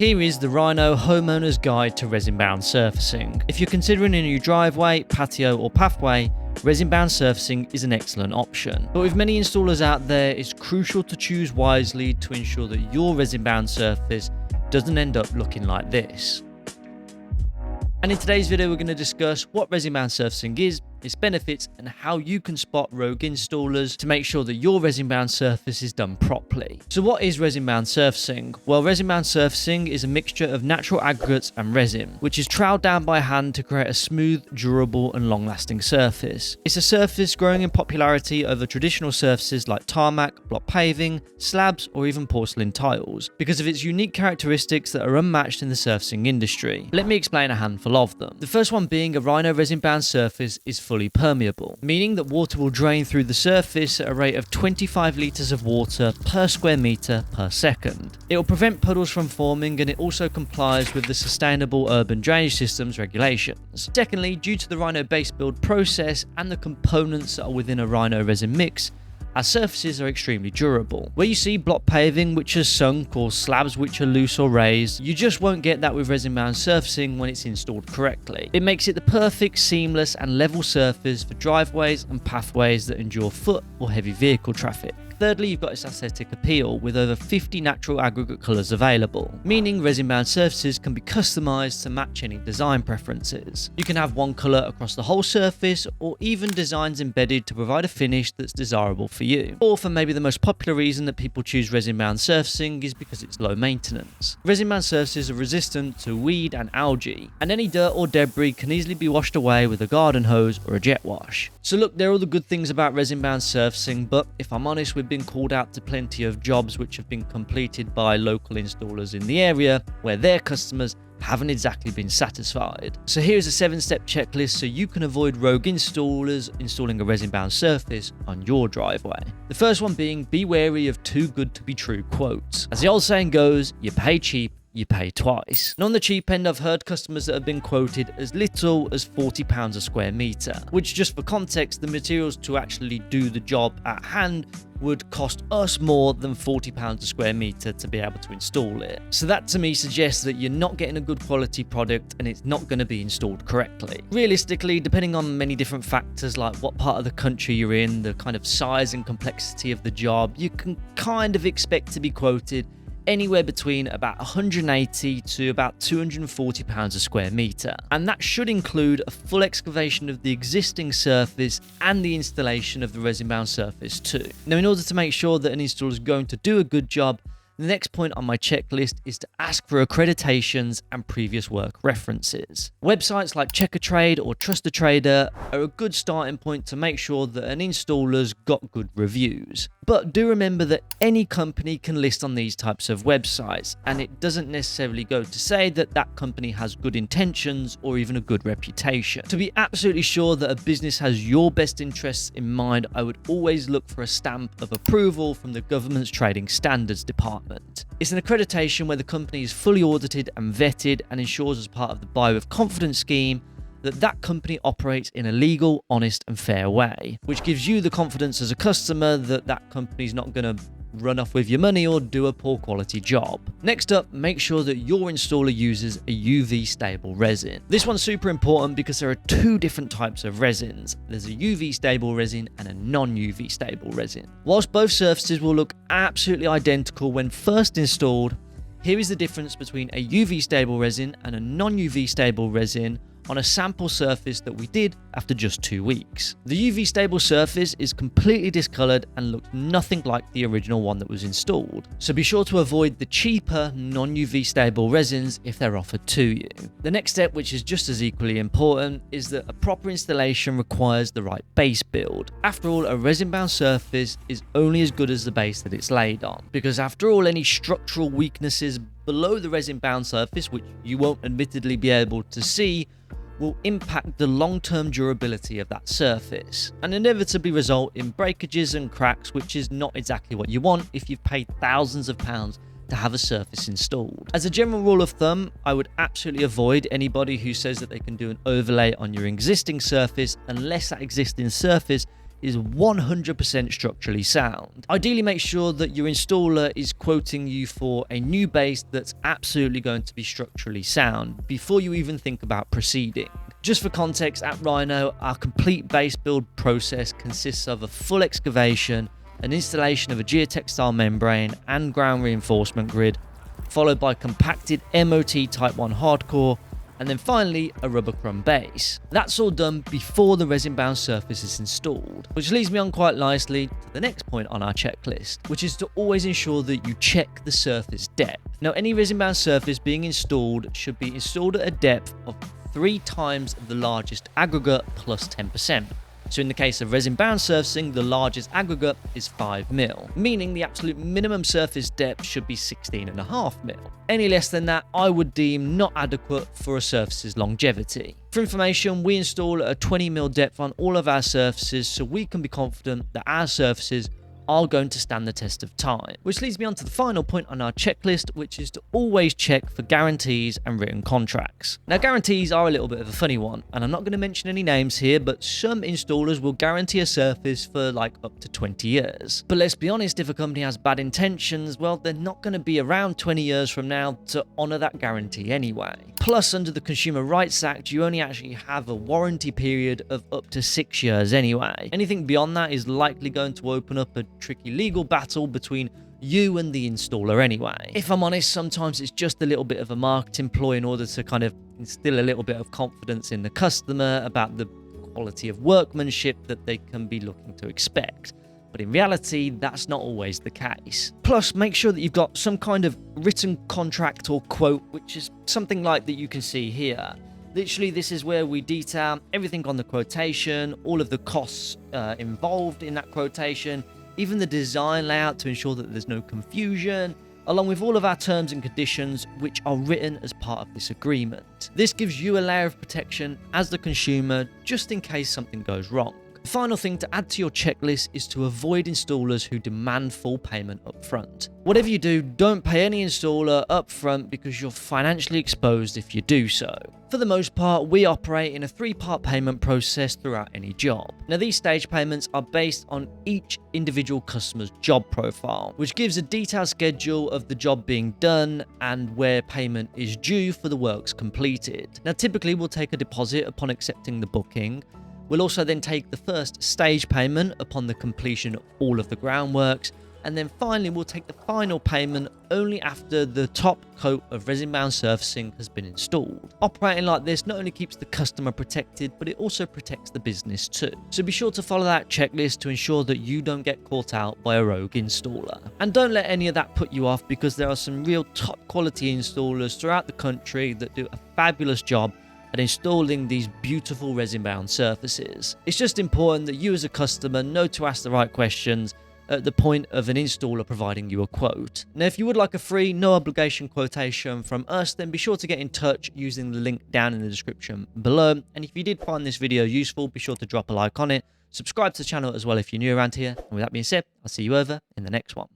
Here is the Rhino Homeowners Guide to Resin-Bound Surfacing. If you're considering a new driveway, patio or pathway, resin-bound surfacing is an excellent option. But with many installers out there, it's crucial to choose wisely to ensure that your resin-bound surface doesn't end up looking like this. And in today's video, we're going to discuss what resin-bound surfacing is, its benefits, and how you can spot rogue installers to make sure that your resin-bound surface is done properly. So what is resin-bound surfacing? Well, resin-bound surfacing is a mixture of natural aggregates and resin, which is troweled down by hand to create a smooth, durable, and long-lasting surface. It's a surface growing in popularity over traditional surfaces like tarmac, block paving, slabs, or even porcelain tiles, because of its unique characteristics that are unmatched in the surfacing industry. Let me explain a handful of them. The first one being a Rhino resin-bound surface is fully permeable, meaning that water will drain through the surface at a rate of 25 litres of water per square metre per second. It will prevent puddles from forming, and it also complies with the Sustainable Urban Drainage Systems regulations. Secondly, due to the Rhino base build process and the components that are within a Rhino resin mix, our surfaces are extremely durable. Where you see block paving which is sunk or slabs which are loose or raised, you just won't get that with resin-bound surfacing when it's installed correctly. It makes it the perfect seamless and level surface for driveways and pathways that endure foot or heavy vehicle traffic. Thirdly, you've got its aesthetic appeal with over 50 natural aggregate colours available, meaning resin-bound surfaces can be customised to match any design preferences. You can have one colour across the whole surface, or even designs embedded to provide a finish that's desirable for you. Fourth, and maybe the most popular reason that people choose resin-bound surfacing is because it's low maintenance. Resin-bound surfaces are resistant to weed and algae, and any dirt or debris can easily be washed away with a garden hose or a jet wash. So look, there are all the good things about resin-bound surfacing, but if I'm honest, we've been called out to plenty of jobs which have been completed by local installers in the area where their customers haven't exactly been satisfied. So here's a 7-step checklist so you can avoid rogue installers installing a resin-bound surface on your driveway. The first one being, be wary of too good to be true quotes. As the old saying goes, you pay cheap, you pay twice. And on the cheap end, I've heard customers that have been quoted as little as £40 a square metre, which, just for context, the materials to actually do the job at hand would cost us more than £40 a square metre to be able to install it. So that to me suggests that you're not getting a good quality product and it's not going to be installed correctly. Realistically, depending on many different factors like what part of the country you're in, the kind of size and complexity of the job, you can kind of expect to be quoted anywhere between about £180 to about £240 a square metre. And that should include a full excavation of the existing surface and the installation of the resin-bound surface too. Now, in order to make sure that an installer is going to do a good job, the next point on my checklist is to ask for accreditations and previous work references. Websites like Check a Trade or Trust a Trader are a good starting point to make sure that an installer's got good reviews. But do remember that any company can list on these types of websites, and it doesn't necessarily go to say that that company has good intentions or even a good reputation. To be absolutely sure that a business has your best interests in mind, I would always look for a stamp of approval from the government's Trading Standards Department. It's an accreditation where the company is fully audited and vetted and ensures, as part of the Buy with Confidence scheme, that that company operates in a legal, honest and fair way, which gives you the confidence as a customer that that company's not going to run off with your money or do a poor quality job. Next up, make sure that your installer uses a UV stable resin. This one's super important because there are two different types of resins. There's a UV stable resin and a non-UV stable resin. Whilst both surfaces will look absolutely identical when first installed, here is the difference between a UV stable resin and a non-UV stable resin on a sample surface that we did after just 2 weeks. The UV stable surface is completely discoloured and looks nothing like the original one that was installed. So be sure to avoid the cheaper non-UV stable resins if they're offered to you. The next step, which is just as equally important, is that a proper installation requires the right base build. After all, a resin-bound surface is only as good as the base that it's laid on, because after all, any structural weaknesses below the resin-bound surface, which you won't admittedly be able to see, will impact the long-term durability of that surface and inevitably result in breakages and cracks, which is not exactly what you want if you've paid thousands of pounds to have a surface installed. As a general rule of thumb, I would absolutely avoid anybody who says that they can do an overlay on your existing surface unless that existing surface is 100% structurally sound. Ideally, make sure that your installer is quoting you for a new base that's absolutely going to be structurally sound before you even think about proceeding. Just for context, at Rhino, our complete base build process consists of a full excavation, an installation of a geotextile membrane and ground reinforcement grid, followed by compacted MOT Type 1 hardcore, and then finally a rubber crumb base. That's all done before the resin bound surface is installed, which leads me on quite nicely to the next point on our checklist, which is to always ensure that you check the surface depth. Now, any resin bound surface being installed should be installed at a depth of 3 times the largest aggregate plus 10%. So in the case of resin bound surfacing, the largest aggregate is 5 mil, meaning the absolute minimum surface depth should be 16.5 mil. Any less than that, I would deem not adequate for a surface's longevity. For information, we install a 20 mil depth on all of our surfaces so we can be confident that our surfaces are going to stand the test of time. Which leads me on to the final point on our checklist, which is to always check for guarantees and written contracts. Now, guarantees are a little bit of a funny one, and I'm not going to mention any names here, but some installers will guarantee a surface for like up to 20 years. But let's be honest, if a company has bad intentions, well, they're not going to be around 20 years from now to honor that guarantee anyway. Plus, under the Consumer Rights Act, you only actually have a warranty period of up to 6 years anyway. Anything beyond that is likely going to open up a tricky legal battle between you and the installer anyway. If I'm honest, sometimes it's just a little bit of a marketing ploy in order to kind of instill a little bit of confidence in the customer about the quality of workmanship that they can be looking to expect. But in reality, that's not always the case. Plus, make sure that you've got some kind of written contract or quote, which is something like that you can see here. Literally, this is where we detail everything on the quotation, all of the costs involved in that quotation, even the design layout to ensure that there's no confusion, along with all of our terms and conditions which are written as part of this agreement. This gives you a layer of protection as the consumer just in case something goes wrong. The final thing to add to your checklist is to avoid installers who demand full payment up front. Whatever you do, don't pay any installer up front because you're financially exposed if you do so. For the most part, we operate in a 3-part payment process throughout any job. Now, these stage payments are based on each individual customer's job profile, which gives a detailed schedule of the job being done and where payment is due for the works completed. Now, typically we'll take a deposit upon accepting the booking. We'll also then take the first stage payment upon the completion of all of the groundworks, and then finally we'll take the final payment only after the top coat of resin-bound surfacing has been installed. Operating like this not only keeps the customer protected, but it also protects the business too. So be sure to follow that checklist to ensure that you don't get caught out by a rogue installer. And don't let any of that put you off, because there are some real top quality installers throughout the country that do a fabulous job at installing these beautiful resin-bound surfaces. It's just important that you as a customer know to ask the right questions at the point of an installer providing you a quote. Now, if you would like a free, no obligation quotation from us, then be sure to get in touch using the link down in the description below. And if you did find this video useful, be sure to drop a like on it, subscribe to the channel as well if you're new around here. And with that being said, I'll see you over in the next one.